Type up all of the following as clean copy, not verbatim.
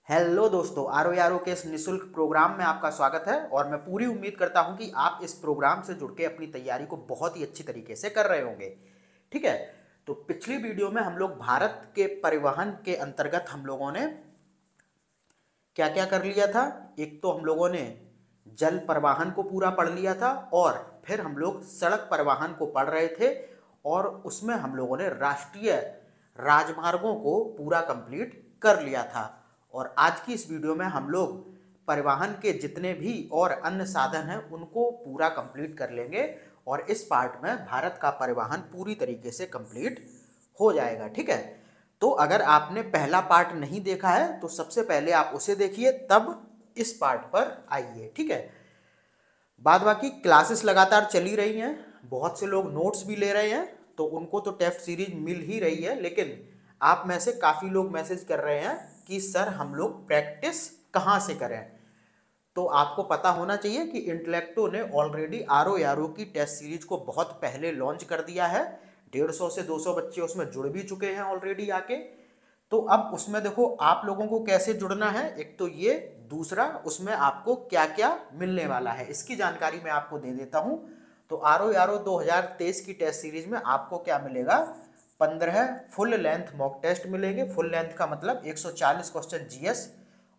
Hello दोस्तों, आरो यारो के इस निःशुल्क प्रोग्राम में आपका स्वागत है। और मैं पूरी उम्मीद करता हूं कि आप इस प्रोग्राम से जुड़ के अपनी तैयारी को बहुत ही अच्छी तरीके से कर रहे होंगे। ठीक है, तो पिछली वीडियो में हम लोग भारत के परिवहन के अंतर्गत हम लोगों ने क्या क्या कर लिया था। एक तो हम लोगों ने जल परिवहन को पूरा पढ़ लिया था, और फिर हम लोग सड़क परिवहन को पढ़ रहे थे, और उसमें हम लोगों ने राष्ट्रीय राजमार्गों को पूरा कंप्लीट कर लिया था। और आज की इस वीडियो में हम लोग परिवहन के जितने भी और अन्य साधन हैं उनको पूरा कंप्लीट कर लेंगे, और इस पार्ट में भारत का परिवहन पूरी तरीके से कंप्लीट हो जाएगा। ठीक है, तो अगर आपने पहला पार्ट नहीं देखा है तो सबसे पहले आप उसे देखिए, तब इस पार्ट पर आइए। ठीक है, बाद बाकी क्लासेस लगातार चली रही हैं, बहुत से लोग नोट्स भी ले रहे हैं, तो उनको तो टेस्ट सीरीज मिल ही रही है। लेकिन आप में से काफ़ी लोग मैसेज कर रहे हैं कि सर हम लोग प्रैक्टिस कहाँ से करें। तो आपको पता होना चाहिए कि इंटेलेक्टो ने ऑलरेडी आरो यारो की टेस्ट सीरीज को बहुत पहले लॉन्च कर दिया है। 150 से 200 बच्चे उसमें जुड़ भी चुके हैं ऑलरेडी आके। तो अब उसमें देखो आप लोगों को कैसे जुड़ना है, एक तो ये, दूसरा उसमें आपको क्या क्या मिलने वाला है इसकी जानकारी मैं आपको दे देता हूं। तो आरो यारो 2023 की टेस्ट सीरीज में आपको क्या मिलेगा, 15 फुल लेंथ मॉक टेस्ट मिलेंगे। फुल लेंथ का मतलब 140 क्वेश्चन जीएस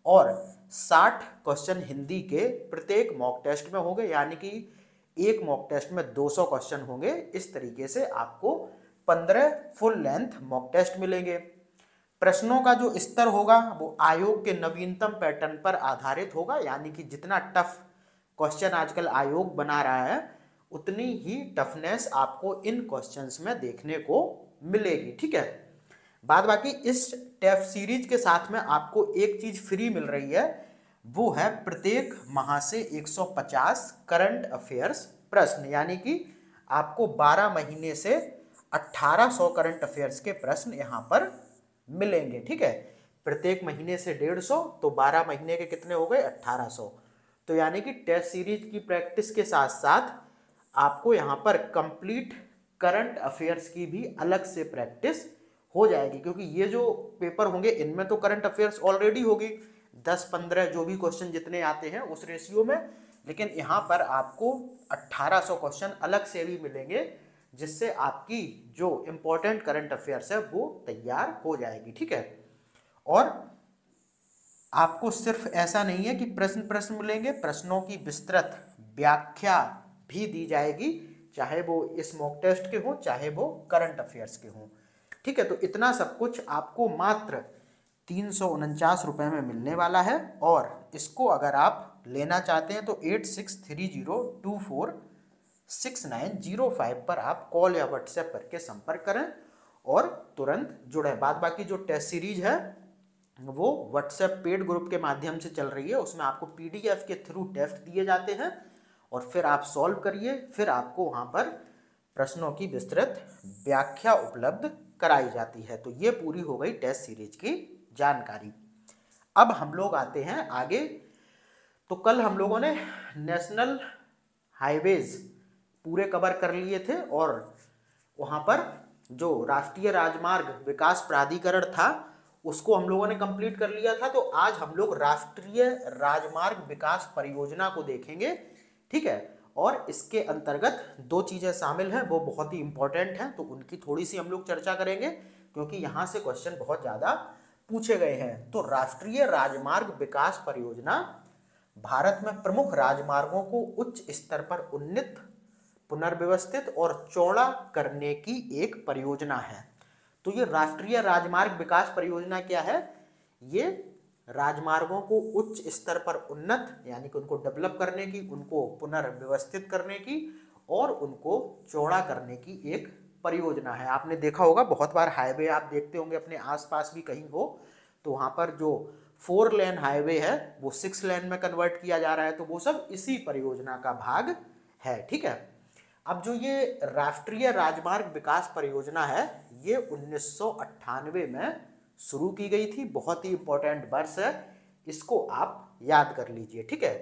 और 60 क्वेश्चन हिंदी के प्रत्येक मॉक टेस्ट में होंगे, यानी कि एक मॉक टेस्ट में 200 क्वेश्चन होंगे। इस तरीके से आपको 15 फुल लेंथ मॉक टेस्ट मिलेंगे। प्रश्नों का जो स्तर होगा वो आयोग के नवीनतम पैटर्न पर आधारित होगा, यानी कि जितना टफ क्वेश्चन आजकल आयोग बना रहा है उतनी ही टफनेस आपको इन क्वेश्चंस में देखने को मिलेगी। ठीक है, बाद बाकी इस टेस्ट सीरीज के साथ में आपको एक चीज फ्री मिल रही है, वो है प्रत्येक माह से 150 करंट अफेयर्स प्रश्न, यानी कि आपको 12 महीने से 1800 करंट अफेयर्स के प्रश्न यहाँ पर मिलेंगे। ठीक है, प्रत्येक महीने से 150, तो 12 महीने के कितने हो गए, 1800। तो यानी कि टेस्ट सीरीज की प्रैक्टिस के साथ साथ आपको यहाँ पर कंप्लीट करंट अफेयर्स की भी अलग से प्रैक्टिस हो जाएगी, क्योंकि ये जो पेपर होंगे इनमें तो करंट अफेयर्स ऑलरेडी होगी 10-15 जो भी क्वेश्चन जितने आते हैं उस रेशियो में। लेकिन यहाँ पर आपको 1800 क्वेश्चन अलग से भी मिलेंगे, जिससे आपकी जो इम्पोर्टेंट करंट अफेयर्स है वो तैयार हो जाएगी। ठीक है, और आपको सिर्फ ऐसा नहीं है कि प्रश्न प्रश्न मिलेंगे, प्रश्नों की विस्तृत व्याख्या भी दी जाएगी, चाहे वो इस मॉक टेस्ट के हो चाहे वो करंट अफेयर्स के हों। ठीक है, तो इतना सब कुछ आपको मात्र 349 रुपये में मिलने वाला है। और इसको अगर आप लेना चाहते हैं तो 8630246905 पर आप कॉल या व्हाट्सएप करके संपर्क करें और तुरंत जुड़ें। बाद बाकी जो टेस्ट सीरीज है वो व्हाट्सएप पेड ग्रुप के माध्यम से चल रही है, उसमें आपको पीडीएफ के थ्रू टेस्ट दिए जाते हैं और फिर आप सॉल्व करिए, फिर आपको वहाँ पर प्रश्नों की विस्तृत व्याख्या उपलब्ध कराई जाती है। तो ये पूरी हो गई टेस्ट सीरीज की जानकारी। अब हम लोग आते हैं आगे। तो कल हम लोगों ने नेशनल हाईवेज पूरे कवर कर लिए थे, और वहाँ पर जो राष्ट्रीय राजमार्ग विकास प्राधिकरण था उसको हम लोगों ने कंप्लीट कर लिया था। तो आज हम लोग राष्ट्रीय राजमार्ग विकास परियोजना को देखेंगे। ठीक है, और इसके अंतर्गत दो चीज़ें शामिल हैं, वो बहुत ही इंपॉर्टेंट हैं, तो उनकी थोड़ी सी हम लोग चर्चा करेंगे, क्योंकि यहाँ से क्वेश्चन बहुत ज़्यादा पूछे गए हैं। तो राष्ट्रीय राजमार्ग विकास परियोजना भारत में प्रमुख राजमार्गों को उच्च स्तर पर उन्नत, पुनर्व्यवस्थित और चौड़ा करने की एक परियोजना है। तो ये राष्ट्रीय राजमार्ग विकास परियोजना क्या है, ये राजमार्गों को उच्च स्तर पर उन्नत यानी कि उनको डेवलप करने की, उनको पुनर्व्यवस्थित करने की और उनको चौड़ा करने की एक परियोजना है। आपने देखा होगा बहुत बार हाईवे आप देखते होंगे अपने आसपास भी कहीं हो, तो वहाँ पर जो 4 लेन हाईवे है वो 6 लेन में कन्वर्ट किया जा रहा है, तो वो सब इसी परियोजना का भाग है। ठीक है, अब जो ये राष्ट्रीय राजमार्ग विकास परियोजना है ये 1998 में शुरू की गई थी। बहुत ही इंपॉर्टेंट वर्ष है, इसको आप याद कर लीजिए। ठीक है,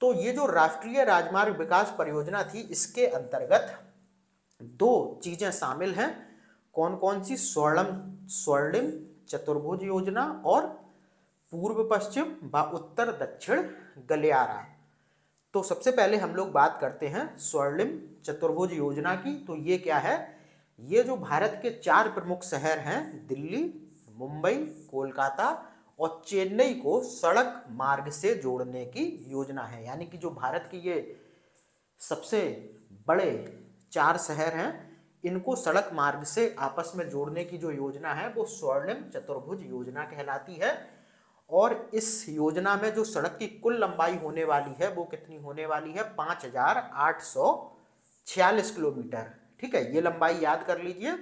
तो ये जो राष्ट्रीय राजमार्ग विकास परियोजना थी इसके अंतर्गत दो चीजें शामिल हैं। कौन कौन सी, स्वर्णिम चतुर्भुज योजना और पूर्व पश्चिम व उत्तर दक्षिण गलियारा। तो सबसे पहले हम लोग बात करते हैं स्वर्णिम चतुर्भुज योजना की। तो ये क्या है? ये जो भारत के 4 प्रमुख शहर हैं, दिल्ली, मुंबई, कोलकाता और चेन्नई को सड़क मार्ग से जोड़ने की योजना है। यानी कि जो भारत के ये सबसे बड़े 4 शहर हैं, इनको सड़क मार्ग से आपस में जोड़ने की जो योजना है वो स्वर्णिम चतुर्भुज योजना कहलाती है। और इस योजना में जो सड़क की कुल लंबाई होने वाली है वो कितनी होने वाली है? 5846 किलोमीटर। ठीक है, ये लंबाई याद कर लीजिए।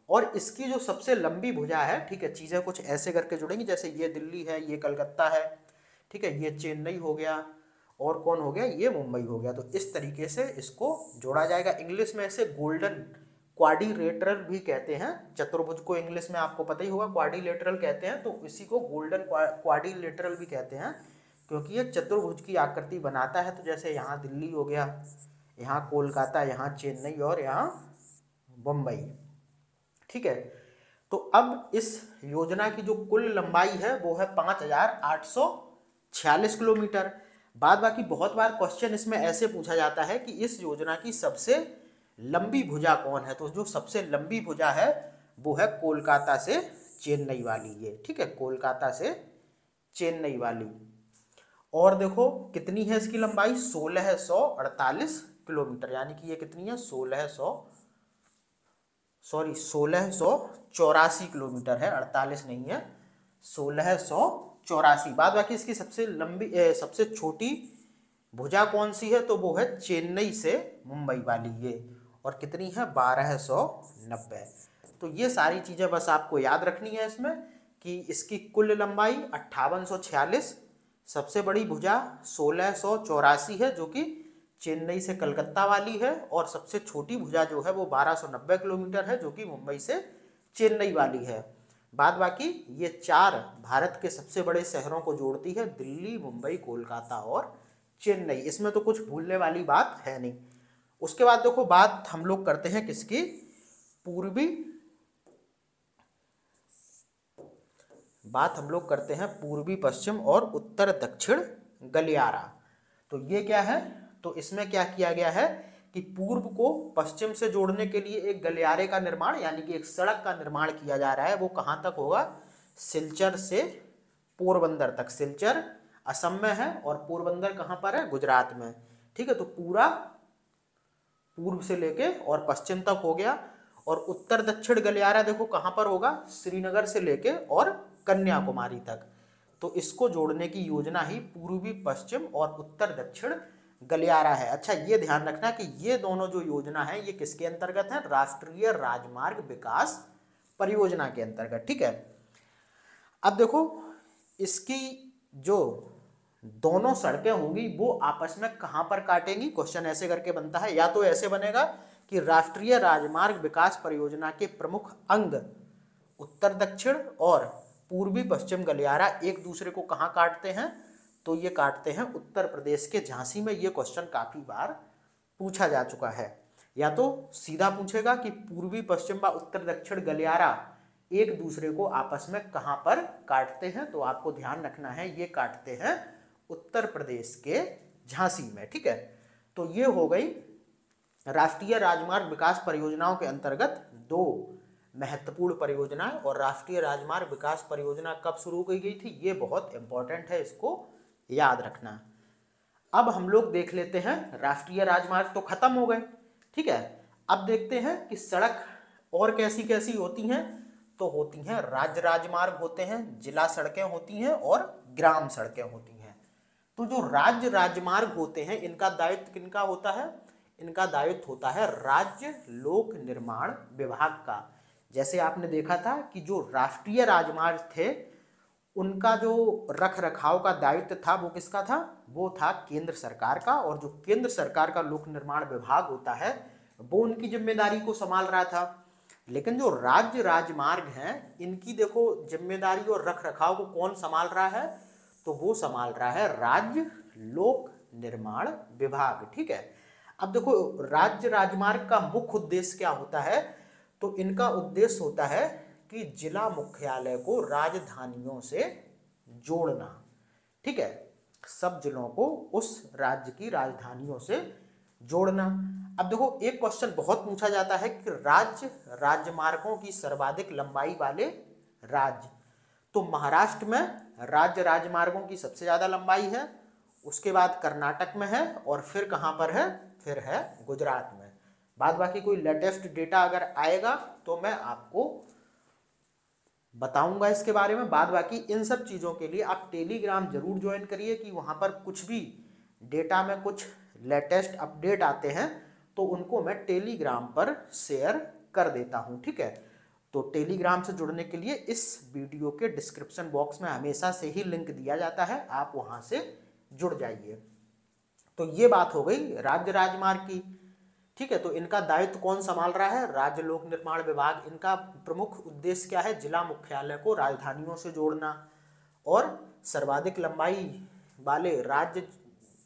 और इसकी जो सबसे लंबी भुजा है, ठीक है, चीज़ें कुछ ऐसे करके जुड़ेंगी, जैसे ये दिल्ली है, ये कलकत्ता है, ठीक है, ये चेन्नई हो गया, और कौन हो गया? ये मुंबई हो गया। तो इस तरीके से इसको जोड़ा जाएगा। इंग्लिश में इसे गोल्डन क्वाड्रिलेटरल भी कहते हैं। चतुर्भुज को इंग्लिश में आपको पता ही होगा क्वाड्रिलेटरल कहते हैं, तो इसी को गोल्डन क्वाड्रिलेटरल भी कहते हैं, क्योंकि ये चतुर्भुज की आकृति बनाता है। तो जैसे यहाँ दिल्ली हो गया, यहाँ कोलकाता, यहाँ चेन्नई और यहाँ मुंबई। ठीक है, तो अब इस योजना की जो कुल लंबाई है वो है 5846 किलोमीटर। बाद बाकी बहुत बार क्वेश्चन इसमें ऐसे पूछा जाता है कि इस योजना की सबसे लंबी भुजा कौन है? तो जो सबसे लंबी भुजा है वो है कोलकाता से चेन्नई वाली ये। ठीक है, कोलकाता से चेन्नई वाली। और देखो कितनी है इसकी लंबाई? 1648 किलोमीटर। यानी कि ये कितनी है? 1684 किलोमीटर है, 48 नहीं है, 1684। बाद बाकी इसकी सबसे लंबी सबसे छोटी भुजा कौन सी है? तो वो है चेन्नई से मुंबई वाली ये। और कितनी है? 1290। तो ये सारी चीज़ें बस आपको याद रखनी है इसमें, कि इसकी कुल लंबाई 5846, सबसे बड़ी भुजा 1684 है जो कि चेन्नई से कलकत्ता वाली है, और सबसे छोटी भुजा जो है वो 1290 किलोमीटर है जो कि मुंबई से चेन्नई वाली है। बाद बाकी ये 4 भारत के सबसे बड़े शहरों को जोड़ती है, दिल्ली, मुंबई, कोलकाता और चेन्नई। इसमें तो कुछ भूलने वाली बात है नहीं। उसके बाद देखो बात हम लोग करते हैं किसकी? पूर्वी पश्चिम और उत्तर दक्षिण गलियारा। तो ये क्या है? तो इसमें क्या किया गया है कि पूर्व को पश्चिम से जोड़ने के लिए एक गलियारे का निर्माण, यानी कि एक सड़क का निर्माण किया जा रहा है। वो कहाँ तक होगा? सिलचर से पोरबंदर तक। सिलचर असम में है और पोरबंदर कहाँ पर है? गुजरात में। ठीक है, तो पूरा पूर्व से लेके और पश्चिम तक हो गया। और उत्तर दक्षिण गलियारा देखो कहाँ पर होगा? श्रीनगर से लेके और कन्याकुमारी तक। तो इसको जोड़ने की योजना ही पूर्वी पश्चिम और उत्तर दक्षिण गलियारा है। अच्छा, ये ध्यान रखना कि ये दोनों जो योजना है ये किसके अंतर्गत है? राष्ट्रीय राजमार्ग विकास परियोजना के अंतर्गत। ठीक है, अब देखो इसकी जो दोनों सड़कें होंगी वो आपस में कहां पर काटेंगी? क्वेश्चन ऐसे करके बनता है, या तो ऐसे बनेगा कि राष्ट्रीय राजमार्ग विकास परियोजना के प्रमुख अंग उत्तर दक्षिण और पूर्वी पश्चिम गलियारा एक दूसरे को कहां काटते हैं? तो ये काटते हैं उत्तर प्रदेश के झांसी में। ये क्वेश्चन काफी बार पूछा जा चुका है। या तो सीधा पूछेगा कि पूर्वी पश्चिम व उत्तर दक्षिण गलियारा एक दूसरे को आपस में कहां पर काटते हैं? तो आपको ध्यान रखना है ये काटते हैं उत्तर प्रदेश के झांसी में। ठीक है, तो ये हो गई राष्ट्रीय राजमार्ग विकास परियोजनाओं के अंतर्गत 2 महत्वपूर्ण परियोजनाएं। और राष्ट्रीय राजमार्ग विकास परियोजना कब शुरू की गई थी? ये बहुत इंपॉर्टेंट है, इसको याद रखना। अब हम लोग देख लेते हैं, राष्ट्रीय राजमार्ग तो खत्म हो गए। ठीक है, अब देखते हैं कि सड़क और कैसी कैसी होती हैं। तो होती हैं राज्य राजमार्ग होते हैं, जिला सड़कें होती हैं और ग्राम सड़कें होती हैं। तो जो राज्य राजमार्ग होते हैं इनका दायित्व किनका होता है? इनका दायित्व होता है राज्य लोक निर्माण विभाग का। जैसे आपने देखा था कि जो राष्ट्रीय राजमार्ग थे उनका जो रख रखाव का दायित्व था वो किसका था? वो था केंद्र सरकार का। और जो केंद्र सरकार का लोक निर्माण विभाग होता है वो उनकी जिम्मेदारी को संभाल रहा था। लेकिन जो राज्य राजमार्ग हैं इनकी देखो जिम्मेदारी और रख रखाव को कौन संभाल रहा है? तो वो संभाल रहा है राज्य लोक निर्माण विभाग। ठीक है, अब देखो राज्य राजमार्ग का मुख्य उद्देश्य क्या होता है? तो इनका उद्देश्य होता है कि जिला मुख्यालय को राजधानियों से जोड़ना। ठीक है, सब जिलों को उस राज्य की राजधानियों से जोड़ना। अब देखो एक क्वेश्चन बहुत पूछा जाता है कि राजमार्गों की सर्वाधिक लंबाई वाले राज्य। तो महाराष्ट्र में राज्य राजमार्गों की सबसे ज्यादा लंबाई है, उसके बाद कर्नाटक में है, और फिर कहां पर है, फिर है गुजरात में। बाद बाकी कोई लेटेस्ट डेटा अगर आएगा तो मैं आपको बताऊंगा इसके बारे में। बाद बाकी इन सब चीज़ों के लिए आप टेलीग्राम जरूर ज्वाइन करिए कि वहाँ पर कुछ भी डेटा में कुछ लेटेस्ट अपडेट आते हैं तो उनको मैं टेलीग्राम पर शेयर कर देता हूँ। ठीक है, तो टेलीग्राम से जुड़ने के लिए इस वीडियो के डिस्क्रिप्शन बॉक्स में हमेशा से ही लिंक दिया जाता है, आप वहाँ से जुड़ जाइए। तो ये बात हो गई राज्य राजमार्ग की। ठीक है, तो इनका दायित्व कौन संभाल रहा है, राज्य लोक निर्माण विभाग। इनका प्रमुख उद्देश्य क्या है, जिला मुख्यालय को राजधानियों से जोड़ना। और सर्वाधिक लंबाई वाले राज्य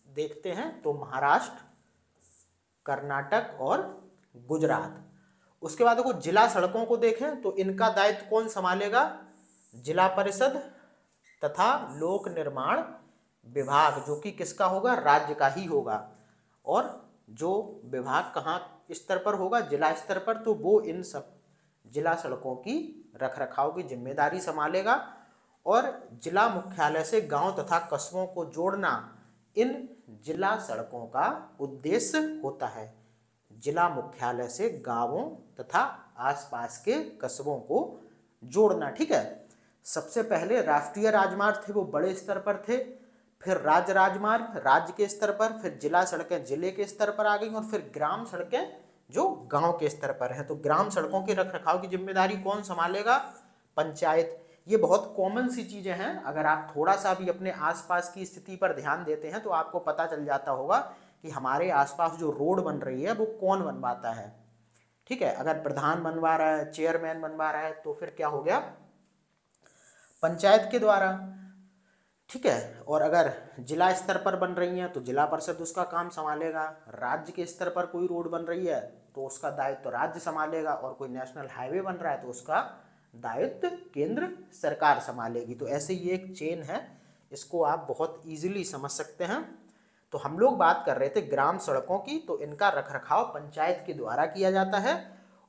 देखते हैं तो महाराष्ट्र, कर्नाटक और गुजरात। उसके बाद देखो जिला सड़कों को देखें तो इनका दायित्व कौन संभालेगा, जिला परिषद तथा लोक निर्माण विभाग, जो कि किसका होगा, राज्य का ही होगा। और जो विभाग कहाँ स्तर पर होगा, जिला स्तर पर, तो वो इन सब जिला सड़कों की रखरखाव की जिम्मेदारी संभालेगा। और जिला मुख्यालय से गांव तथा कस्बों को जोड़ना इन जिला सड़कों का उद्देश्य होता है। जिला मुख्यालय से गांवों तथा आसपास के कस्बों को जोड़ना। ठीक है, सबसे पहले राष्ट्रीय राजमार्ग थे वो बड़े स्तर पर थे, फिर राज्य राजमार्ग राज्य के स्तर पर, फिर जिला सड़कें जिले के स्तर पर आ गई, और फिर ग्राम सड़कें जो गांव के स्तर पर है। तो ग्राम सड़कों के रखरखाव की जिम्मेदारी कौन संभालेगा, पंचायत। ये बहुत कॉमन सी चीजें हैं, अगर आप थोड़ा सा भी अपने आसपास की स्थिति पर ध्यान देते हैं तो आपको पता चल जाता होगा कि हमारे आसपास जो रोड बन रही है वो कौन बनवाता है। ठीक है, अगर प्रधान बनवा रहा है, चेयरमैन बनवा रहा है, तो फिर क्या हो गया, पंचायत के द्वारा। ठीक है, और अगर जिला स्तर पर बन रही हैं तो जिला परिषद उसका काम संभालेगा। राज्य के स्तर पर कोई रोड बन रही है तो उसका दायित्व तो राज्य संभालेगा, और कोई नेशनल हाईवे बन रहा है तो उसका दायित्व केंद्र सरकार संभालेगी। तो ऐसे ये एक चेन है, इसको आप बहुत इजीली समझ सकते हैं। तो हम लोग बात कर रहे थे ग्राम सड़कों की, तो इनका रखरखाव पंचायत के द्वारा किया जाता है,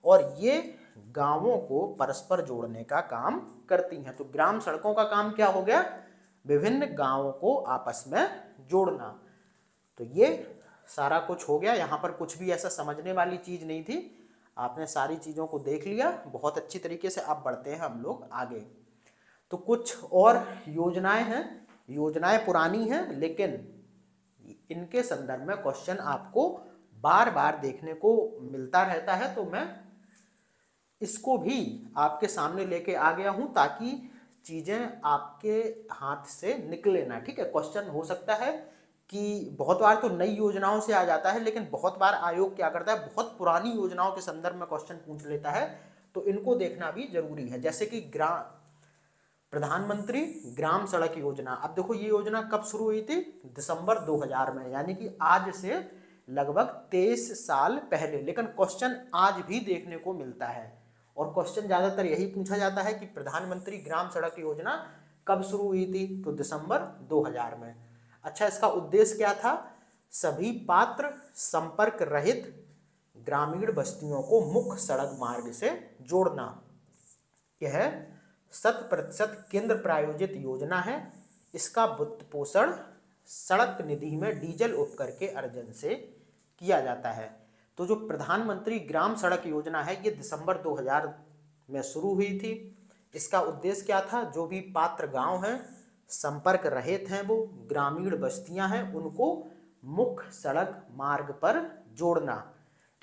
और ये गांवों को परस्पर जोड़ने का काम करती हैं। तो ग्राम सड़कों का काम क्या हो गया, विभिन्न गांवों को आपस में जोड़ना। तो ये सारा कुछ हो गया, यहाँ पर कुछ भी ऐसा समझने वाली चीज नहीं थी, आपने सारी चीजों को देख लिया बहुत अच्छी तरीके से। अब बढ़ते हैं हम लोग आगे। तो कुछ और योजनाएं हैं, योजनाएं पुरानी हैं लेकिन इनके संदर्भ में क्वेश्चन आपको बार बार देखने को मिलता रहता है, तो मैं इसको भी आपके सामने लेके आ गया हूं ताकि चीजें आपके हाथ से निकले ना। ठीक है, क्वेश्चन हो सकता है कि बहुत बार तो नई योजनाओं से आ जाता है, लेकिन बहुत बार आयोग क्या करता है, बहुत पुरानी योजनाओं के संदर्भ में क्वेश्चन पूछ लेता है, तो इनको देखना भी जरूरी है। जैसे कि प्रधानमंत्री ग्राम सड़क योजना। अब देखो ये योजना कब शुरू हुई थी, दिसंबर 2000 में, यानी कि आज से लगभग 23 साल पहले। लेकिन क्वेश्चन आज भी देखने को मिलता है, और क्वेश्चन ज्यादातर यही पूछा जाता है कि प्रधानमंत्री ग्राम सड़क योजना कब शुरू हुई थी, तो दिसंबर 2000 में। अच्छा, इसका उद्देश्य क्या था, सभी पात्र संपर्क रहित ग्रामीण बस्तियों को मुख्य सड़क मार्ग से जोड़ना। यह 100% केंद्र प्रायोजित योजना है। इसका वित्त पोषण सड़क निधि में डीजल उपकर के अर्जन से किया जाता है। तो जो प्रधानमंत्री ग्राम सड़क योजना है ये दिसंबर 2000 में शुरू हुई थी। इसका उद्देश्य क्या था, जो भी पात्र गांव हैं, संपर्क रहित हैं, वो ग्रामीण बस्तियां हैं, उनको मुख्य सड़क मार्ग पर जोड़ना।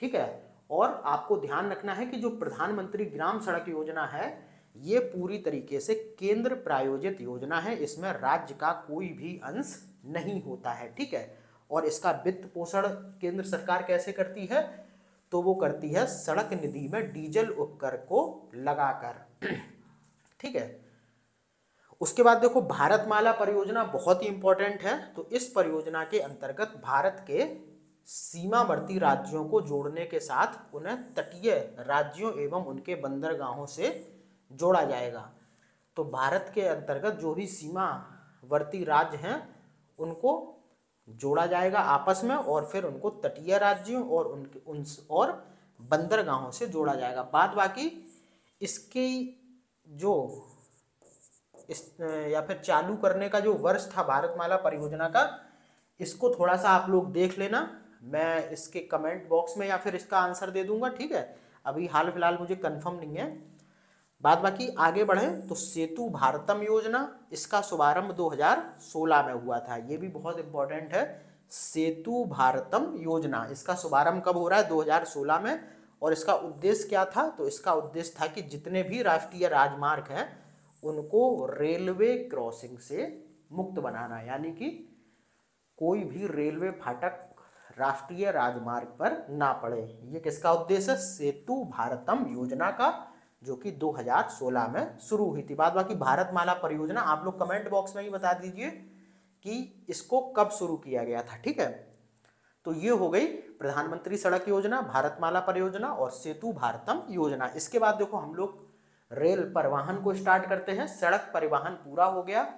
ठीक है, और आपको ध्यान रखना है कि जो प्रधानमंत्री ग्राम सड़क योजना है ये पूरी तरीके से केंद्र प्रायोजित योजना है, इसमें राज्य का कोई भी अंश नहीं होता है। ठीक है, और इसका वित्त पोषण केंद्र सरकार कैसे करती है, तो वो करती है सड़क निधि में डीजल उपकर को लगाकर। ठीक है, उसके बाद देखो भारतमाला परियोजना बहुत ही इंपॉर्टेंट है। तो इस परियोजना के अंतर्गत भारत के सीमावर्ती राज्यों को जोड़ने के साथ उन्हें तटीय राज्यों एवं उनके बंदरगाहों से जोड़ा जाएगा। तो भारत के अंतर्गत जो भी सीमावर्ती राज्य हैं उनको जोड़ा जाएगा आपस में, और फिर उनको तटीय राज्यों और उनके और बंदरगाहों से जोड़ा जाएगा। बाद बाकी इसकी जो इस या फिर चालू करने का जो वर्ष था भारतमाला परियोजना का, इसको थोड़ा सा आप लोग देख लेना। मैं इसके कमेंट बॉक्स में या फिर इसका आंसर दे दूंगा, ठीक है। अभी हाल फिलहाल मुझे कंफर्म नहीं है। बाद बाकी आगे बढ़ें तो सेतु भारतम योजना, इसका शुभारंभ 2016 में हुआ था। ये भी बहुत इंपॉर्टेंट है। सेतु भारतम योजना, इसका शुभारंभ कब हो रहा है? 2016 में। और इसका उद्देश्य क्या था? तो इसका उद्देश्य था कि जितने भी राष्ट्रीय राजमार्ग हैं उनको रेलवे क्रॉसिंग से मुक्त बनाना, यानी कि कोई भी रेलवे फाटक राष्ट्रीय राजमार्ग पर ना पड़े। ये किसका उद्देश्य है? सेतु भारतम योजना का, जो कि 2016 में शुरू हुई थी। बाद बाकी भारतमाला परियोजना आप लोग कमेंट बॉक्स में ही बता दीजिए कि इसको कब शुरू किया गया था, ठीक है। तो ये हो गई प्रधानमंत्री सड़क योजना, भारतमाला परियोजना और सेतु भारतम योजना। इसके बाद देखो हम लोग रेल परिवहन को स्टार्ट करते हैं। सड़क परिवहन पूरा हो गया,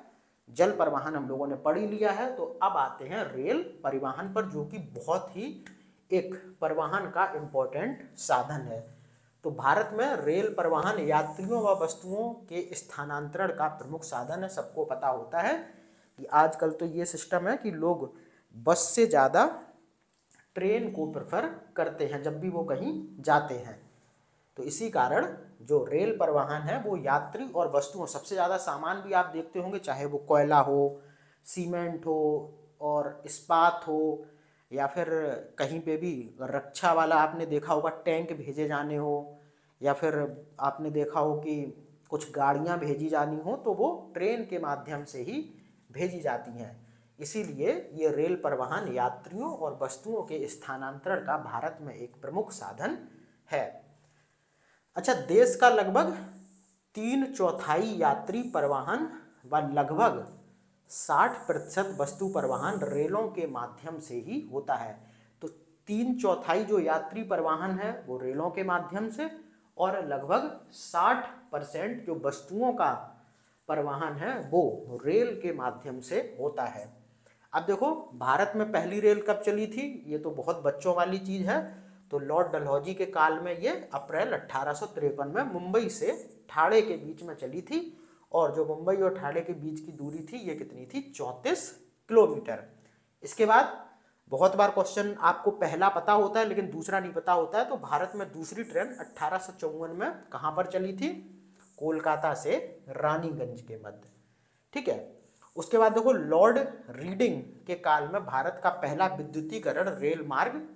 जल परिवहन हम लोगों ने पढ़ ही लिया है। तो अब आते हैं रेल परिवहन पर, जो कि बहुत ही एक परिवहन का इम्पोर्टेंट साधन है। तो भारत में रेल परिवहन यात्रियों व वस्तुओं के स्थानांतरण का प्रमुख साधन है। सबको पता होता है कि आजकल तो ये सिस्टम है कि लोग बस से ज़्यादा ट्रेन को प्रेफर करते हैं जब भी वो कहीं जाते हैं। तो इसी कारण जो रेल परिवहन है वो यात्री और वस्तुओं, सबसे ज़्यादा सामान भी आप देखते होंगे, चाहे वो कोयला हो, सीमेंट हो और इस्पात हो, या फिर कहीं पे भी रक्षा वाला आपने देखा होगा टैंक भेजे जाने हो, या फिर आपने देखा हो कि कुछ गाड़ियाँ भेजी जानी हो, तो वो ट्रेन के माध्यम से ही भेजी जाती हैं। इसीलिए ये रेल परिवहन यात्रियों और वस्तुओं के स्थानांतरण का भारत में एक प्रमुख साधन है। अच्छा, देश का लगभग 3/4 यात्री परिवहन व लगभग 60% वस्तु परिवहन रेलों के माध्यम से ही होता है। तो 3/4 जो यात्री परिवहन है वो रेलों के माध्यम से, और लगभग 60% जो वस्तुओं का परिवहन है वो रेल के माध्यम से होता है। अब देखो भारत में पहली रेल कब चली थी? ये तो बहुत बच्चों वाली चीज़ है। तो लॉर्ड डलहौजी के काल में ये अप्रैल 1853 में मुंबई से ठाणे के बीच में चली थी, और जो मुंबई और ठाणे के बीच की दूरी थी ये कितनी थी? 34 किलोमीटर। इसके बाद बहुत बार क्वेश्चन आपको पहला पता होता है लेकिन दूसरा नहीं पता होता है। तो भारत में दूसरी ट्रेन 1854 में कहाँ पर चली थी? कोलकाता से रानीगंज के मध्य, ठीक है। उसके बाद देखो लॉर्ड रीडिंग के काल में भारत का पहला विद्युतीकरण रेल मार्ग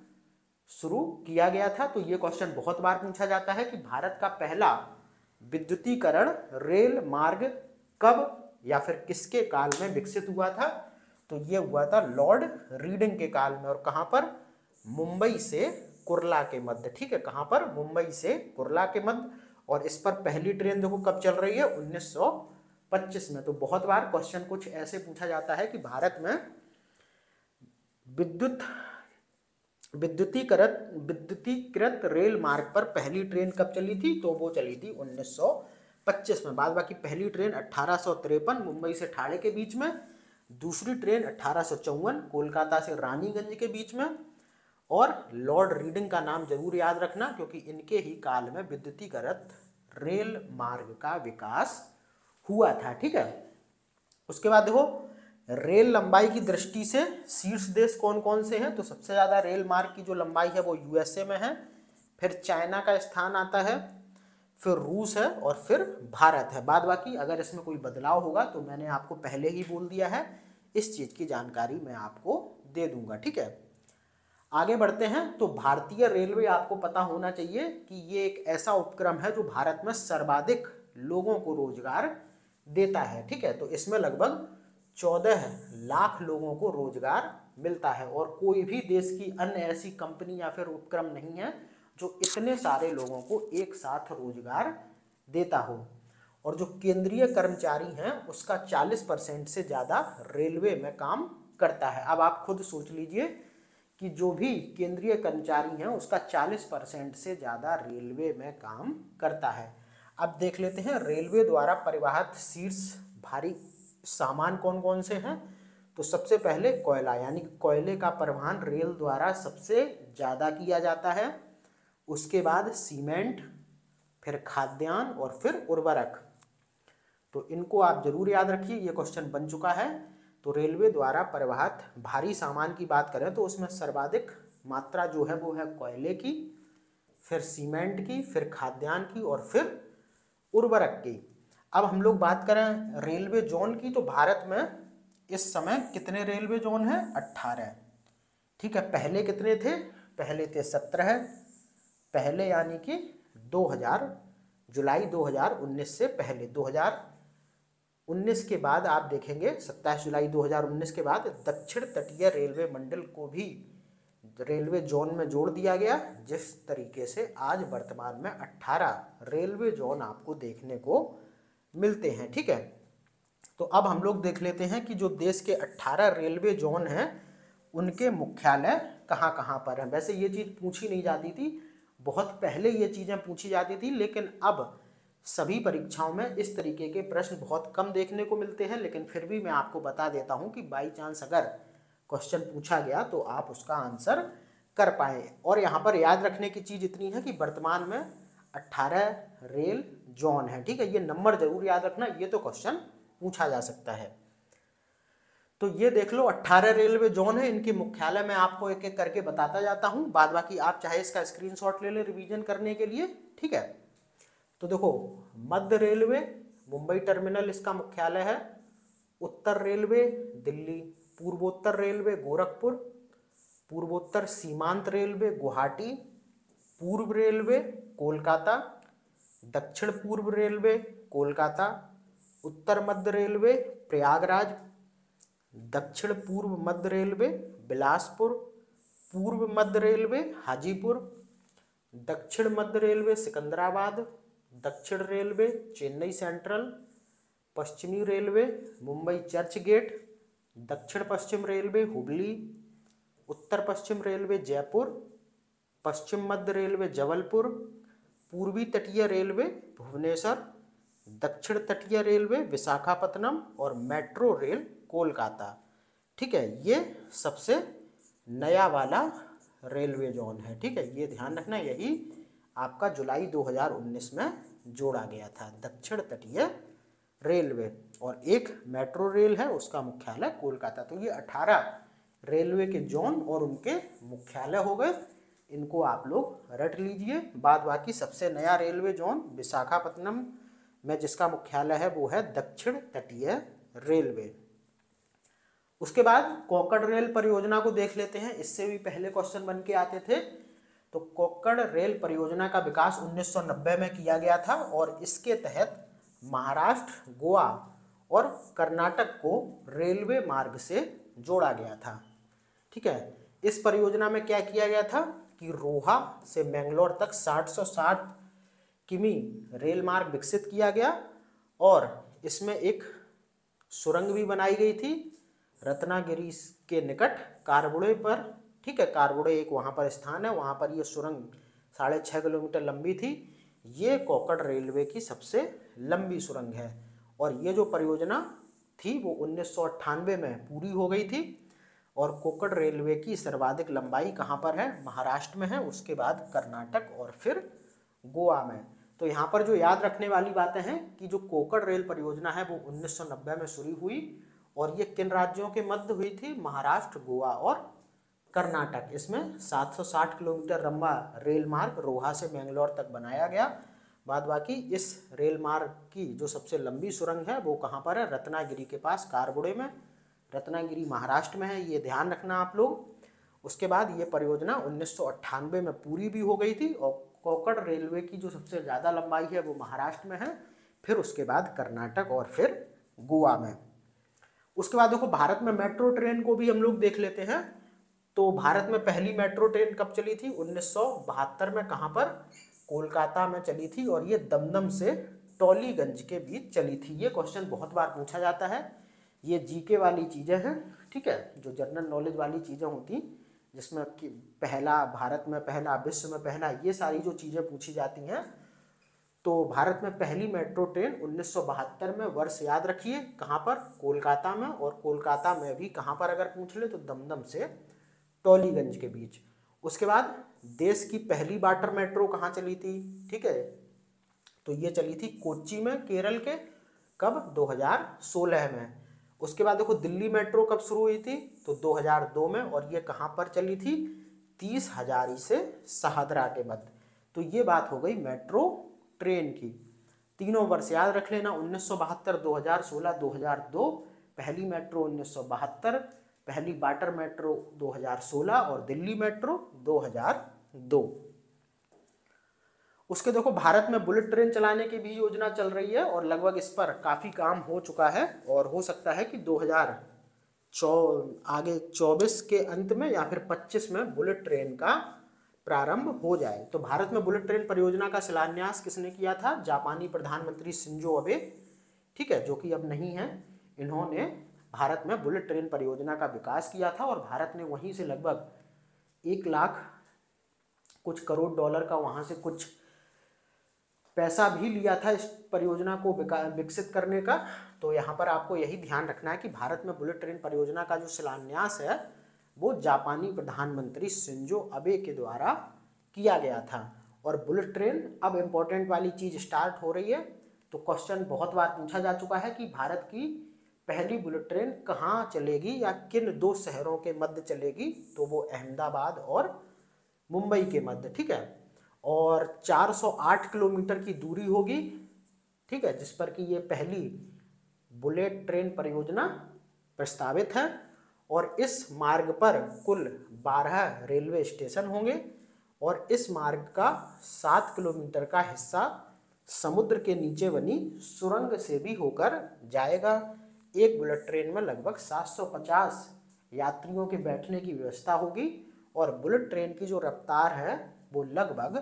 शुरू किया गया था। तो ये क्वेश्चन बहुत बार पूछा जाता है कि भारत का पहला विद्युतीकरण रेल मार्ग कब या फिर किसके काल में विकसित हुआ था? तो ये हुआ था लॉर्ड रीडिंग के काल में। और कहाँ पर? मुंबई से कुर्ला के मध्य, ठीक है। कहाँ पर? मुंबई से कुर्ला के मध्य। और इस पर पहली ट्रेन देखो कब चल रही है? 1925 में। तो बहुत बार क्वेश्चन कुछ ऐसे पूछा जाता है कि भारत में विद्युतीकृत रेल मार्ग पर पहली ट्रेन कब चली थी? तो वो चली थी 1925 में। बाद बाकी पहली ट्रेन 1853 मुंबई से ठाणे के बीच में, दूसरी ट्रेन 1854 कोलकाता से रानीगंज के बीच में। और लॉर्ड रीडिंग का नाम जरूर याद रखना क्योंकि इनके ही काल में विद्युतीकृत रेल मार्ग का विकास हुआ था, ठीक है। उसके बाद देखो रेल लंबाई की दृष्टि से शीर्ष देश कौन कौन से हैं? तो सबसे ज़्यादा रेल मार्ग की जो लंबाई है वो यूएसए में है, फिर चाइना का स्थान आता है, फिर रूस है और फिर भारत है। बाद बाकी अगर इसमें कोई बदलाव होगा तो मैंने आपको पहले ही बोल दिया है, इस चीज़ की जानकारी मैं आपको दे दूंगा, ठीक है। आगे बढ़ते हैं। तो भारतीय रेलवे आपको पता होना चाहिए कि ये एक ऐसा उपक्रम है जो भारत में सर्वाधिक लोगों को रोजगार देता है, ठीक है। तो इसमें लगभग 14 लाख लोगों को रोजगार मिलता है, और कोई भी देश की अन्य ऐसी कंपनी या फिर उपक्रम नहीं है जो इतने सारे लोगों को एक साथ रोजगार देता हो। और जो केंद्रीय कर्मचारी हैं उसका 40% से ज़्यादा रेलवे में काम करता है। अब आप खुद सोच लीजिए कि जो भी केंद्रीय कर्मचारी हैं उसका 40% से ज़्यादा रेलवे में काम करता है। अब देख लेते हैं रेलवे द्वारा परिवहित शीर्ष भारी सामान कौन कौन से हैं। तो सबसे पहले कोयला, यानी कि कोयले का परिवहन रेल द्वारा सबसे ज़्यादा किया जाता है। उसके बाद सीमेंट, फिर खाद्यान्न और फिर उर्वरक। तो इनको आप जरूर याद रखिए, ये क्वेश्चन बन चुका है। तो रेलवे द्वारा परिवहित भारी सामान की बात करें तो उसमें सर्वाधिक मात्रा जो है वो है कोयले की, फिर सीमेंट की, फिर खाद्यान्न की और फिर उर्वरक की। अब हम लोग बात करें रेलवे जोन की, तो भारत में इस समय कितने रेलवे जोन हैं? 18। ठीक है, पहले कितने थे? पहले थे 17 पहले, यानी कि 2000 जुलाई 2019 से पहले 2019 के बाद आप देखेंगे 27 जुलाई 2019 के बाद दक्षिण तटीय रेलवे मंडल को भी रेलवे जोन में जोड़ दिया गया, जिस तरीके से आज वर्तमान में 18 रेलवे जोन आपको देखने को मिलते हैं। ठीक है, तो अब हम लोग देख लेते हैं कि जो देश के 18 रेलवे जोन हैं उनके मुख्यालय कहाँ कहाँ पर हैं। वैसे ये चीज़ पूछी नहीं जाती थी, बहुत पहले ये चीज़ें पूछी जाती थी, लेकिन अब सभी परीक्षाओं में इस तरीके के प्रश्न बहुत कम देखने को मिलते हैं। लेकिन फिर भी मैं आपको बता देता हूँ कि बाई चांस अगर क्वेश्चन पूछा गया तो आप उसका आंसर कर पाए। और यहाँ पर याद रखने की चीज़ इतनी है कि वर्तमान में 18 रेल जोन है। ठीक है, ये नंबर जरूर याद रखना, ये तो क्वेश्चन पूछा जा सकता है। तो ये देख लो 18 रेलवे जोन है, इनके मुख्यालय मैं आपको एक एक करके बताता जाता हूँ, बाद बाकी आप चाहे इसका स्क्रीनशॉट ले लें रिवीजन करने के लिए। ठीक है, तो देखो मध्य रेलवे मुंबई टर्मिनल इसका मुख्यालय है, उत्तर रेलवे दिल्ली, पूर्वोत्तर रेलवे गोरखपुर, पूर्वोत्तर सीमांत रेलवे गुवाहाटी, पूर्व रेलवे कोलकाता, दक्षिण पूर्व रेलवे कोलकाता, उत्तर मध्य रेलवे प्रयागराज, दक्षिण पूर्व मध्य रेलवे बिलासपुर, पूर्व मध्य रेलवे हाजीपुर, दक्षिण मध्य रेलवे सिकंदराबाद, दक्षिण रेलवे चेन्नई सेंट्रल, पश्चिमी रेलवे मुंबई चर्च गेट, दक्षिण पश्चिम रेलवे हुबली, उत्तर पश्चिम रेलवे जयपुर, पश्चिम मध्य रेलवे जबलपुर, पूर्वी तटीय रेलवे भुवनेश्वर, दक्षिण तटीय रेलवे विशाखापत्तनम और मेट्रो रेल कोलकाता। ठीक है, ये सबसे नया वाला रेलवे जोन है। ठीक है, ये ध्यान रखना, यही आपका जुलाई 2019 में जोड़ा गया था, दक्षिण तटीय रेलवे। और एक मेट्रो रेल है, उसका मुख्यालय कोलकाता। तो ये 18 रेलवे के जोन और उनके मुख्यालय हो गए, इनको आप लोग रट लीजिए। बाद बाकी सबसे नया रेलवे जोन विशाखापत्तनम में जिसका मुख्यालय है वो है दक्षिण तटीय रेलवे। उसके बाद कोंकण रेल परियोजना को देख लेते हैं, इससे भी पहले क्वेश्चन बन के आते थे। तो कोंकण रेल परियोजना का विकास 1990 में किया गया था और इसके तहत महाराष्ट्र, गोवा और कर्नाटक को रेलवे मार्ग से जोड़ा गया था। ठीक है, इस परियोजना में क्या किया गया था कि रोहा से मैंगलोर तक 60 किमी रेल मार्ग विकसित किया गया और इसमें एक सुरंग भी बनाई गई थी रत्नागिरी के निकट कारबुड़े पर। ठीक है, कारबुड़े एक वहाँ पर स्थान है, वहाँ पर ये सुरंग 6.5 किलोमीटर लंबी थी। ये कोंकण रेलवे की सबसे लंबी सुरंग है और ये जो परियोजना थी वो 1998 में पूरी हो गई थी। और कोंकण रेलवे की सर्वाधिक लंबाई कहाँ पर है? महाराष्ट्र में है, उसके बाद कर्नाटक और फिर गोवा में। तो यहाँ पर जो याद रखने वाली बातें हैं कि जो कोंकण रेल परियोजना है वो 1990 में शुरू हुई और ये किन राज्यों के मध्य हुई थी? महाराष्ट्र, गोवा और कर्नाटक। इसमें 760 किलोमीटर लंबा रेल मार्ग रोहा से मैंगलोर तक बनाया गया। बाद बाकी इस रेल मार्ग की जो सबसे लंबी सुरंग है वो कहाँ पर है? रत्नागिरी के पास कारबुड़े में। रत्नागिरी महाराष्ट्र में है, ये ध्यान रखना आप लोग। उसके बाद ये परियोजना 1998 में पूरी भी हो गई थी और कोंकण रेलवे की जो सबसे ज़्यादा लंबाई है वो महाराष्ट्र में है, फिर उसके बाद कर्नाटक और फिर गोवा में। उसके बाद देखो भारत में मेट्रो ट्रेन को भी हम लोग देख लेते हैं। तो भारत में पहली मेट्रो ट्रेन कब चली थी? 1972 में। कहाँ पर? कोलकाता में चली थी और ये दमदम से टॉलीगंज के बीच चली थी। ये क्वेश्चन बहुत बार पूछा जाता है, ये जीके वाली चीज़ें हैं। ठीक है, जो जनरल नॉलेज वाली चीज़ें होती जिसमें पहला भारत में पहला, विश्व में पहला, ये सारी जो चीज़ें पूछी जाती हैं तो भारत में पहली मेट्रो ट्रेन 1972 में, वर्ष याद रखिए, कहाँ पर, कोलकाता में। और कोलकाता में भी कहाँ पर अगर पूछ ले तो दमदम से टॉलीगंज के बीच। उसके बाद देश की पहली वाटर मेट्रो कहाँ चली थी, ठीक है, तो ये चली थी कोच्चि में, केरल के, कब, 2016 में। उसके बाद देखो दिल्ली मेट्रो कब शुरू हुई थी, तो 2002 में, और ये कहाँ पर चली थी, 30 हजारी से शाहदरा के मध्य। तो ये बात हो गई मेट्रो ट्रेन की। तीनों वर्ष याद रख लेना, 1972, 2016, 2002। पहली मेट्रो 1972, पहली वाटर मेट्रो 2016 और दिल्ली मेट्रो 2002। उसके देखो भारत में बुलेट ट्रेन चलाने की भी योजना चल रही है और लगभग इस पर काफ़ी काम हो चुका है और हो सकता है कि 2024 के अंत में या फिर 25 में बुलेट ट्रेन का प्रारंभ हो जाए। तो भारत में बुलेट ट्रेन परियोजना का शिलान्यास किसने किया था, जापानी प्रधानमंत्री शिंजो अबे, ठीक है, जो कि अब नहीं है। इन्होंने भारत में बुलेट ट्रेन परियोजना का विकास किया था और भारत ने वहीं से लगभग 1 लाख कुछ करोड़ डॉलर का वहाँ से कुछ पैसा भी लिया था इस परियोजना को विकसित करने का। तो यहाँ पर आपको यही ध्यान रखना है कि भारत में बुलेट ट्रेन परियोजना का जो शिलान्यास है वो जापानी प्रधानमंत्री शिंजो अबे के द्वारा किया गया था। और बुलेट ट्रेन, अब इम्पोर्टेंट वाली चीज़ स्टार्ट हो रही है। तो क्वेश्चन बहुत बार पूछा जा चुका है कि भारत की पहली बुलेट ट्रेन कहाँ चलेगी या किन 2 शहरों के मध्य चलेगी, तो वो अहमदाबाद और मुंबई के मध्य, ठीक है। और 408 किलोमीटर की दूरी होगी, ठीक है, जिस पर कि ये पहली बुलेट ट्रेन परियोजना प्रस्तावित है। और इस मार्ग पर कुल 12 रेलवे स्टेशन होंगे और इस मार्ग का 7 किलोमीटर का हिस्सा समुद्र के नीचे बनी सुरंग से भी होकर जाएगा। एक बुलेट ट्रेन में लगभग 750 यात्रियों के बैठने की व्यवस्था होगी और बुलेट ट्रेन की जो रफ्तार है वो लगभग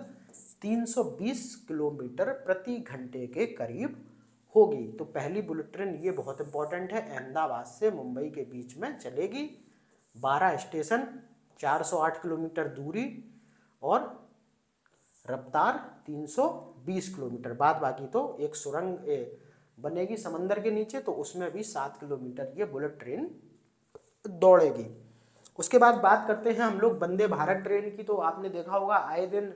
320 किलोमीटर प्रति घंटे के करीब होगी। तो पहली बुलेट ट्रेन, ये बहुत इंपॉर्टेंट है, अहमदाबाद से मुंबई के बीच में चलेगी। 12 स्टेशन, 408 किलोमीटर दूरी और रफ्तार 320 किलोमीटर। बाद बाकी तो एक सुरंग बनेगी समंदर के नीचे, तो उसमें भी 7 किलोमीटर ये बुलेट ट्रेन दौड़ेगी। उसके बाद बात करते हैं हम लोग वंदे भारत ट्रेन की। तो आपने देखा होगा आए दिन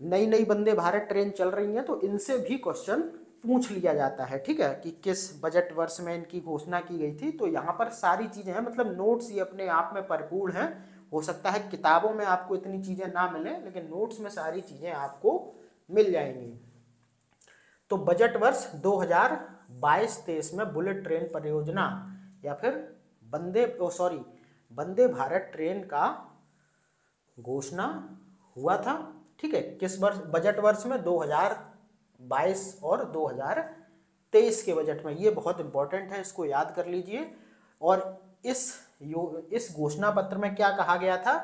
नई नई वंदे भारत ट्रेन चल रही हैं, तो इनसे भी क्वेश्चन पूछ लिया जाता है, ठीक है, कि किस बजट वर्ष में इनकी घोषणा की गई थी। तो यहाँ पर सारी चीज़ें हैं, मतलब नोट्स ये अपने आप में परिपूर्ण हैं। हो सकता है किताबों में आपको इतनी चीज़ें ना मिलें, लेकिन नोट्स में सारी चीज़ें आपको मिल जाएंगी। तो बजट वर्ष 2022-23 में बुलेट ट्रेन परियोजना या फिर वंदे भारत ट्रेन का घोषणा हुआ था, ठीक है। किस वर्ष, बजट वर्ष में 2022 और 2023 के बजट में। ये बहुत इंपॉर्टेंट है, इसको याद कर लीजिए। और इस घोषणा पत्र में क्या कहा गया था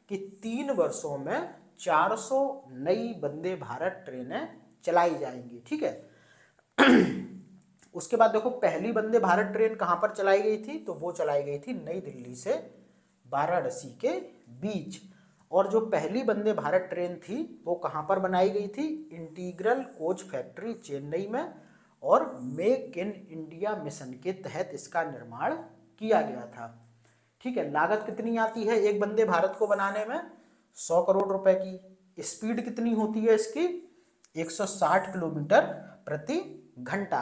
कि 3 वर्षों में 400 नई वंदे भारत ट्रेनें चलाई जाएंगी, ठीक है। उसके बाद देखो पहली वंदे भारत ट्रेन कहाँ पर चलाई गई थी, तो वो चलाई गई थी नई दिल्ली से वाराणसी के बीच। और जो पहली वंदे भारत ट्रेन थी वो कहाँ पर बनाई गई थी, इंटीग्रल कोच फैक्ट्री चेन्नई में, और मेक इन इंडिया मिशन के तहत इसका निर्माण किया गया था, ठीक है। लागत कितनी आती है एक वंदे भारत को बनाने में, 100 करोड़ रुपए की। स्पीड कितनी होती है इसकी, 160 किलोमीटर प्रति घंटा।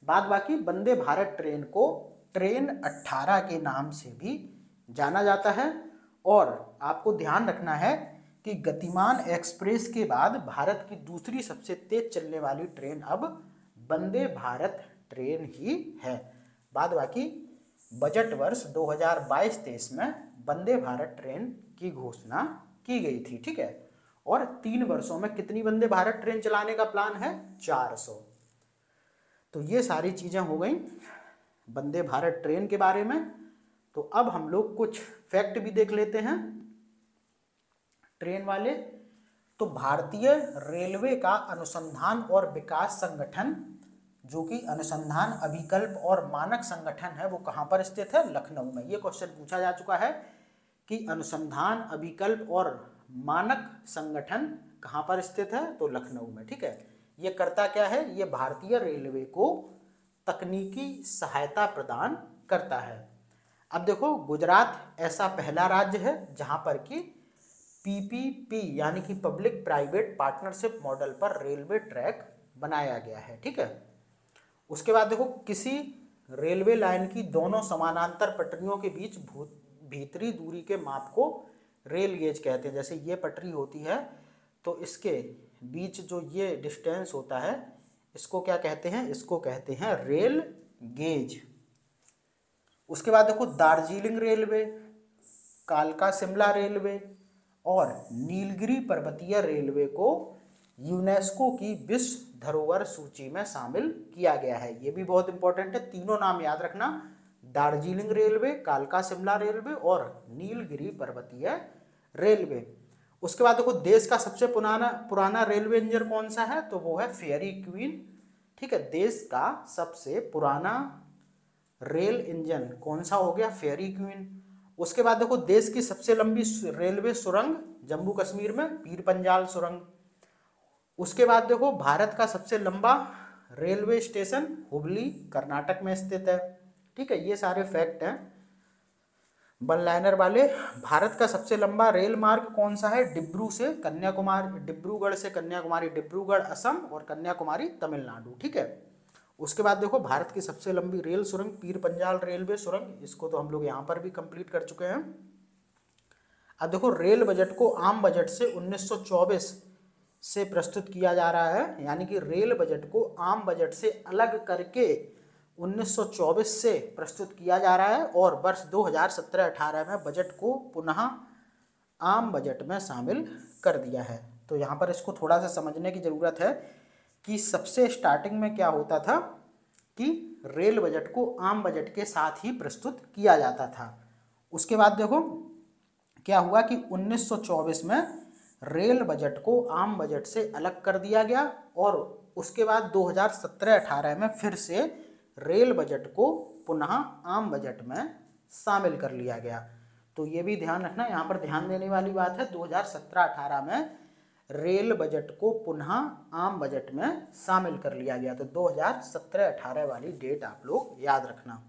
बाद बाकी वंदे भारत ट्रेन को ट्रेन 18 के नाम से भी जाना जाता है। और आपको ध्यान रखना है कि गतिमान एक्सप्रेस के बाद भारत की दूसरी सबसे तेज चलने वाली ट्रेन अब वंदे भारत ट्रेन ही है। बाद बाकी बजट वर्ष 2022-23 में वंदे भारत ट्रेन की घोषणा की गई थी, ठीक है। और 3 वर्षों में कितनी वंदे भारत ट्रेन चलाने का प्लान है, 400। तो ये सारी चीज़ें हो गई वंदे भारत ट्रेन के बारे में। तो अब हम लोग कुछ फैक्ट भी देख लेते हैं ट्रेन वाले। तो भारतीय रेलवे का अनुसंधान और विकास संगठन, जो कि अनुसंधान अभिकल्प और मानक संगठन है, वो कहाँ पर स्थित है, लखनऊ में। ये क्वेश्चन पूछा जा चुका है कि अनुसंधान अभिकल्प और मानक संगठन कहाँ पर स्थित है, तो लखनऊ में, ठीक है। ये करता क्या है, ये भारतीय रेलवे को तकनीकी सहायता प्रदान करता है। अब देखो, गुजरात ऐसा पहला राज्य है जहां पर कि पीपीपी यानी कि पब्लिक प्राइवेट पार्टनरशिप मॉडल पर रेलवे ट्रैक बनाया गया है। ठीक है, उसके बाद देखो, किसी रेलवे लाइन की दोनों समानांतर पटरियों के बीच भीतरी दूरी के माप को रेल गेज कहते हैं। जैसे ये पटरी होती है तो इसके बीच जो ये डिस्टेंस होता है इसको क्या कहते हैं, इसको कहते हैं रेल गेज। उसके बाद देखो, दार्जिलिंग रेलवे, कालका शिमला रेलवे और नीलगिरी पर्वतीय रेलवे को यूनेस्को की विश्व धरोहर सूची में शामिल किया गया है। ये भी बहुत इंपॉर्टेंट है, तीनों नाम याद रखना, दार्जिलिंग रेलवे, कालका शिमला रेलवे और नीलगिरी पर्वतीय रेलवे। उसके बाद देखो, देश का सबसे पुराना रेलवे इंजन कौन सा है, तो वो है फेयरी क्वीन। ठीक है, देश का सबसे पुराना रेल इंजन कौन सा हो गया, फेयरी क्वीन। उसके बाद देखो, देश की सबसे लंबी रेलवे सुरंग जम्मू कश्मीर में पीर पंजाल सुरंग। उसके बाद देखो, भारत का सबसे लंबा रेलवे स्टेशन हुबली कर्नाटक में स्थित है। ठीक है, ये सारे फैक्ट हैं वन लाइनर वाले। भारत का सबसे लंबा रेल मार्ग कौन सा है, डिब्रू से कन्याकुमारी, डिब्रूगढ़ से कन्याकुमारी, डिब्रूगढ़ असम और कन्याकुमारी तमिलनाडु। ठीक है, उसके बाद देखो, भारत की सबसे लंबी रेल सुरंग पीर पंजाल रेलवे सुरंग, इसको तो हम लोग यहाँ पर भी कंप्लीट कर चुके हैं। अब देखो, रेल बजट को आम बजट से 1924 से प्रस्तुत किया जा रहा है, यानी कि रेल बजट को आम बजट से अलग करके 1924 से प्रस्तुत किया जा रहा है और वर्ष 2017-18 में बजट को पुनः आम बजट में शामिल कर दिया है। तो यहाँ पर इसको थोड़ा सा समझने की ज़रूरत है कि सबसे स्टार्टिंग में क्या होता था कि रेल बजट को आम बजट के साथ ही प्रस्तुत किया जाता था। उसके बाद देखो क्या हुआ कि 1924 में रेल बजट को आम बजट से अलग कर दिया गया और उसके बाद 2017-18 में फिर से रेल बजट को पुनः आम बजट में शामिल कर लिया गया। तो ये भी ध्यान रखना, यहाँ पर ध्यान देने वाली बात है, 2017-18 में रेल बजट को पुनः आम बजट में शामिल कर लिया गया। तो 2017-18 वाली डेट आप लोग याद रखना।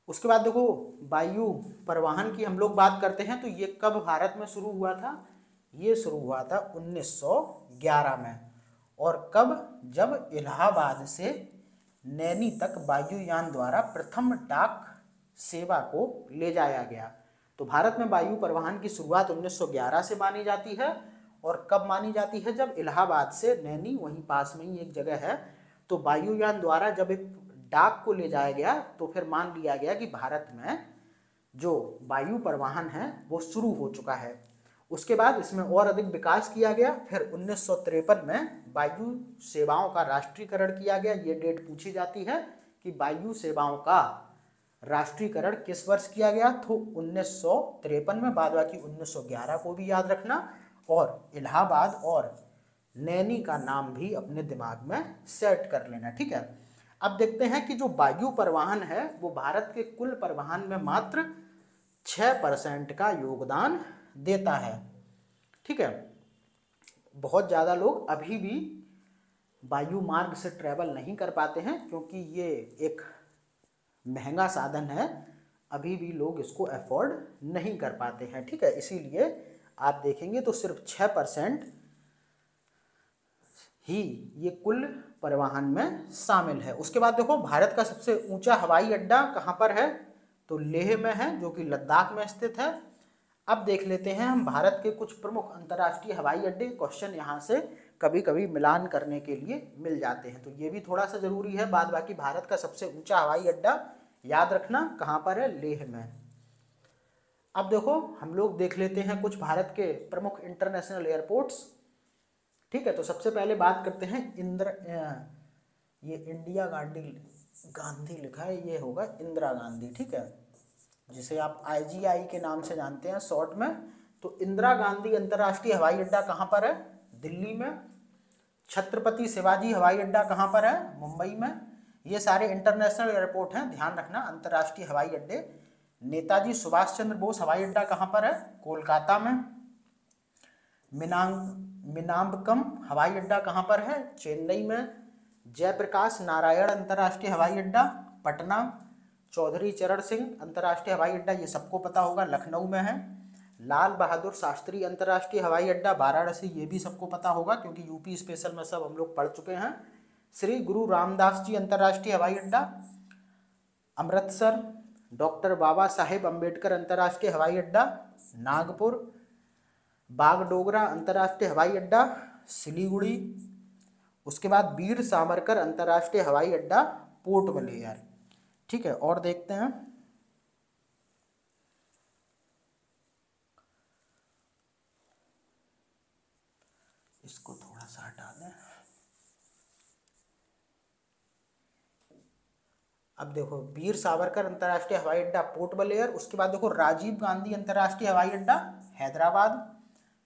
उसके बाद देखो, वायु परिवहन की हम लोग बात करते हैं तो ये कब भारत में शुरू हुआ था, ये शुरू हुआ था 1911 में। और कब, जब इलाहाबाद से नैनी तक वायुयान द्वारा प्रथम डाक सेवा को ले जाया गया। तो भारत में वायु परिवहन की शुरुआत 1911 से मानी जाती है। और कब मानी जाती है, जब इलाहाबाद से नैनी, वहीं पास में ही एक जगह है, तो वायुयान द्वारा जब एक डाक को ले जाया गया तो फिर मान लिया गया कि भारत में जो वायु परिवहन है वो शुरू हो चुका है। उसके बाद इसमें और अधिक विकास किया गया। फिर 1953 में वायु सेवाओं का राष्ट्रीयकरण किया गया। ये डेट पूछी जाती है कि वायु सेवाओं का राष्ट्रीयकरण किस वर्ष किया गया, तो 1953 में, बाद बाकी 1911 को भी याद रखना और इलाहाबाद और नैनी का नाम भी अपने दिमाग में सेट कर लेना। ठीक है, अब देखते हैं कि जो वायु परिवहन है वो भारत के कुल परिवहन में मात्र 6% का योगदान देता है। ठीक है, बहुत ज़्यादा लोग अभी भी वायु मार्ग से ट्रैवल नहीं कर पाते हैं क्योंकि ये एक महंगा साधन है, अभी भी लोग इसको अफोर्ड नहीं कर पाते हैं। ठीक है, इसीलिए आप देखेंगे तो सिर्फ 6% ही ये कुल परिवहन में शामिल है। उसके बाद देखो, भारत का सबसे ऊंचा हवाई अड्डा कहाँ पर है, तो लेह में है, जो कि लद्दाख में स्थित है। अब देख लेते हैं हम भारत के कुछ प्रमुख अंतर्राष्ट्रीय हवाई अड्डे। क्वेश्चन यहाँ से कभी कभी मिलान करने के लिए मिल जाते हैं, तो ये भी थोड़ा सा जरूरी है। बाद बाकी भारत का सबसे ऊंचा हवाई अड्डा याद रखना कहाँ पर है, लेह में। अब देखो, हम लोग देख लेते हैं कुछ भारत के प्रमुख इंटरनेशनल एयरपोर्ट्स। ठीक है, तो सबसे पहले बात करते हैं ये इंडिया गांधी लिखा है, ये होगा इंदिरा गांधी। ठीक है, जिसे आप IGI के नाम से जानते हैं शॉर्ट में। तो इंदिरा गांधी अंतर्राष्ट्रीय हवाई अड्डा कहाँ पर है, दिल्ली में। छत्रपति शिवाजी हवाई अड्डा कहाँ पर है, मुंबई में। ये सारे इंटरनेशनल एयरपोर्ट हैं, ध्यान रखना, अंतर्राष्ट्रीय हवाई अड्डे। नेताजी सुभाष चंद्र बोस हवाई अड्डा कहाँ पर है, कोलकाता में। मिनाम्बकम हवाई अड्डा कहाँ पर है? चेन्नई में। जयप्रकाश नारायण अंतर्राष्ट्रीय हवाई अड्डा पटना। चौधरी चरण सिंह अंतर्राष्ट्रीय हवाई अड्डा ये सबको पता होगा, लखनऊ में है। लाल बहादुर शास्त्री अंतर्राष्ट्रीय हवाई अड्डा वाराणसी, ये भी सबको पता होगा क्योंकि यूपी स्पेशल में सब हम लोग पढ़ चुके हैं। श्री गुरु रामदास जी अंतर्राष्ट्रीय हवाई अड्डा अमृतसर। डॉक्टर बाबा साहेब अम्बेडकर अंतर्राष्ट्रीय हवाई अड्डा नागपुर। बागडोगरा अंतर्राष्ट्रीय हवाई अड्डा सिलीगुड़ी। उसके बाद वीर सावरकर अंतर्राष्ट्रीय हवाई अड्डा पोर्ट ब्लेयर। ठीक है, और देखते हैं। इसको थोड़ा सा हटा दें। अब देखो वीर सावरकर अंतर्राष्ट्रीय हवाई अड्डा पोर्ट ब्लेयर। उसके बाद देखो राजीव गांधी अंतर्राष्ट्रीय हवाई अड्डा हैदराबाद।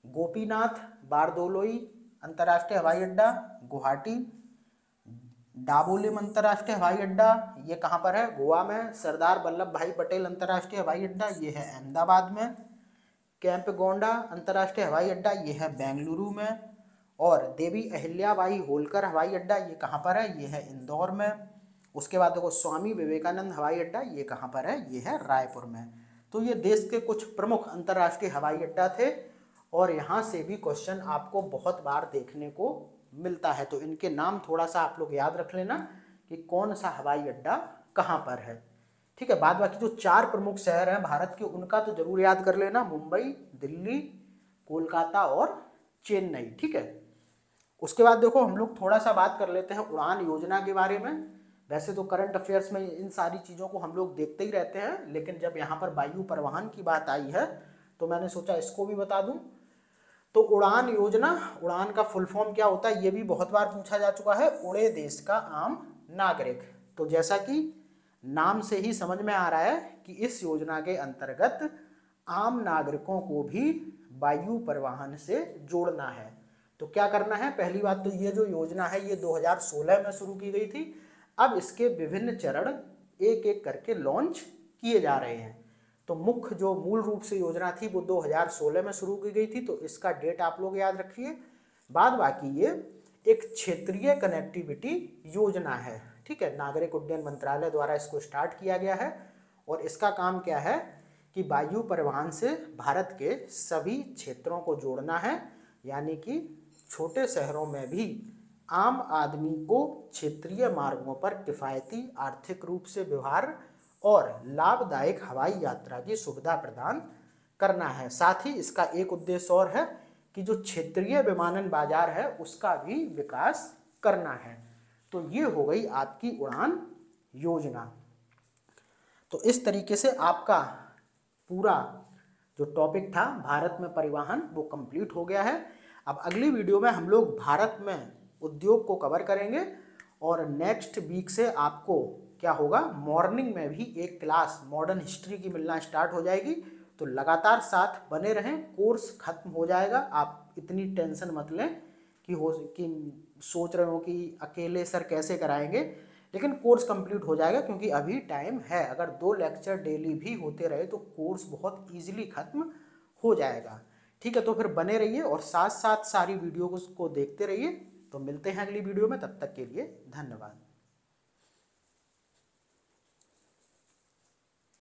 गोपीनाथ बारदोलोई अंतर्राष्ट्रीय हवाई अड्डा गुवाहाटी। डाबोलिम अंतर्राष्ट्रीय हवाई अड्डा ये कहाँ पर है? गोवा में। सरदार वल्लभ भाई पटेल अंतर्राष्ट्रीय हवाई अड्डा ये है अहमदाबाद में। कैंपगोंडा अंतर्राष्ट्रीय हवाई अड्डा ये है बेंगलुरु में। और देवी अहिल्याबाई होलकर हवाई अड्डा ये कहाँ पर है? ये है इंदौर में। उसके बाद देखो स्वामी विवेकानंद हवाई अड्डा ये कहाँ पर है? ये है रायपुर में। तो ये देश के कुछ प्रमुख अंतर्राष्ट्रीय हवाई अड्डा थे और यहाँ से भी क्वेश्चन आपको बहुत बार देखने को मिलता है, तो इनके नाम थोड़ा सा आप लोग याद रख लेना कि कौन सा हवाई अड्डा कहाँ पर है। ठीक है, बाद बाकी जो 4 प्रमुख शहर हैं भारत के उनका तो जरूर याद कर लेना, मुंबई, दिल्ली, कोलकाता और चेन्नई। ठीक है, उसके बाद देखो हम लोग थोड़ा सा बात कर लेते हैं उड़ान योजना के बारे में। वैसे तो करंट अफेयर्स में इन सारी चीज़ों को हम लोग देखते ही रहते हैं, लेकिन जब यहाँ पर वायु परिवहन की बात आई है तो मैंने सोचा इसको भी बता दूं। तो उड़ान योजना, उड़ान का फुल फॉर्म क्या होता है ये भी बहुत बार पूछा जा चुका है। उड़े देश का आम नागरिक। तो जैसा कि नाम से ही समझ में आ रहा है कि इस योजना के अंतर्गत आम नागरिकों को भी वायु परिवहन से जोड़ना है। तो क्या करना है? पहली बात तो ये जो योजना है ये 2016 में शुरू की गई थी। अब इसके विभिन्न चरण एक एक करके लॉन्च किए जा रहे हैं। तो मुख्य जो मूल रूप से योजना थी वो 2016 में शुरू की गई थी, तो इसका डेट आप लोग याद रखिए। बाद बाकी ये एक क्षेत्रीय कनेक्टिविटी योजना है। ठीक है, नागरिक उड्डयन मंत्रालय द्वारा इसको स्टार्ट किया गया है और इसका काम क्या है कि वायु परिवहन से भारत के सभी क्षेत्रों को जोड़ना है, यानी कि छोटे शहरों में भी आम आदमी को क्षेत्रीय मार्गों पर किफ़ायती, आर्थिक रूप से व्यवहार और लाभदायक हवाई यात्रा की सुविधा प्रदान करना है। साथ ही इसका एक उद्देश्य और है कि जो क्षेत्रीय विमानन बाजार है उसका भी विकास करना है। तो ये हो गई आपकी उड़ान योजना। तो इस तरीके से आपका पूरा जो टॉपिक था भारत में परिवहन वो कंप्लीट हो गया है। अब अगली वीडियो में हम लोग भारत में उद्योग को कवर करेंगे और नेक्स्ट वीक से आपको क्या होगा, मॉर्निंग में भी एक क्लास मॉडर्न हिस्ट्री की मिलना स्टार्ट हो जाएगी। तो लगातार साथ बने रहें, कोर्स खत्म हो जाएगा, आप इतनी टेंशन मत लें कि सोच रहे हो कि अकेले सर कैसे कराएंगे, लेकिन कोर्स कंप्लीट हो जाएगा क्योंकि अभी टाइम है। अगर 2 लेक्चर डेली भी होते रहे तो कोर्स बहुत ईजिली खत्म हो जाएगा। ठीक है, तो फिर बने रहिए और साथ साथ सारी वीडियो को देखते रहिए। तो मिलते हैं अगली वीडियो में, तब तक के लिए धन्यवाद।